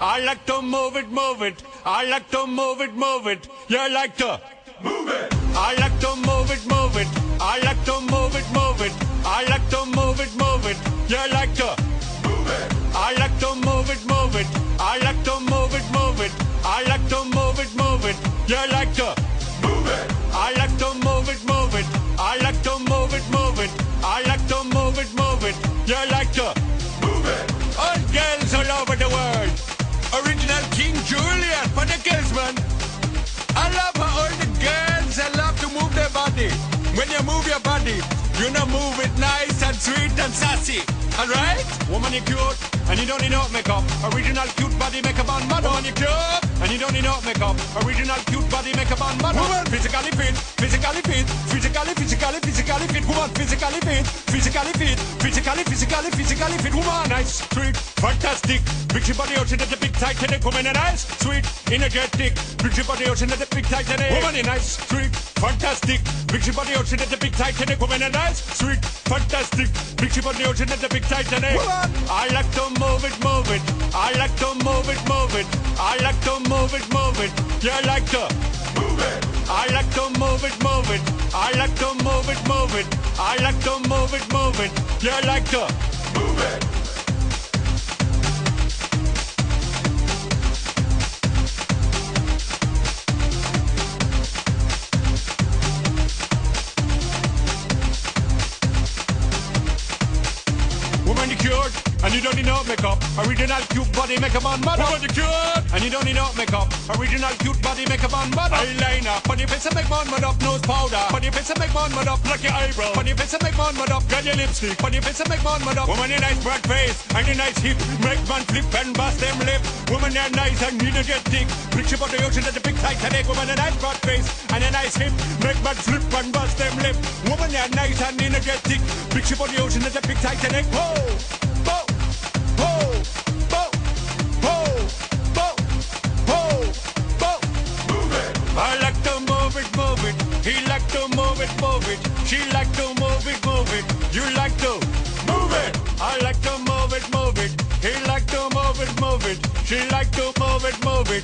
I like to move it, move it. I like to move it, move it. You like to move it. I like to move it, move it. I like to move it, move it. I like to move it, move it. You like to move it. I like to move it, move it. I like to move it, move it. I like to move it, move it. You like to move it. I like to move it, move it. I like to move it, move it. I like to move it, move it. You like to move it. All girls all over the world. Original King Julian for the girls, man. I love how all the girls they love to move their body. When you move your body, you know move it nice and sweet and sassy. Alright? Woman, you cute, and you don't need no makeup. Original cute body makeup on model. Woman, you cute, and you don't need no makeup. Original cute body makeup on model. Woman, physically fit, physically fit, physically fit. Woman, physically fit, physically fit, physically fit. Woman, nice, sweet, fantastic. Big body ocean at the big Titanic. Woman, nice, sweet, energetic. Big body ocean at the big Titanic. Woman, nice, sweet, fantastic. Big body ocean at the big Titanic. Woman, nice, sweet, fantastic. Big body ocean at the big Titanic. Woman, I like to move it, move it. I like to move it, move it. I like to move it, move it. You like to move it. I like to move it, move it. I like to move it, move it. I like to move it, move it. You like to move it. Woman, you cute, and you don't need no makeup. Original cute body makeup on model. Woman, you cute, and you don't need no makeup. Original cute body makeup on model. Eyeliner, on your face and make man mud up. Nose powder, on your face and make man mud up. Pluck your eyebrow, on your face and make man mud up. Got your lipstick, on your face and make man mud up. Woman, you nice broad face and a nice hip. Make man flip and bust them lip. Woman, you nice and energetic. Big ship on the ocean at the big Titanic. Woman, a nice broad face and a nice hip. Make man flip and bust them lip. Woman, you nice and energetic. Big ship on the ocean at the big Titanic. Whoa! I like to move it, move it. He like to move it, move it. She like to move it, move it. You like to move it. I like to move it, move it. He like to move it, move it. She like to move it, move it.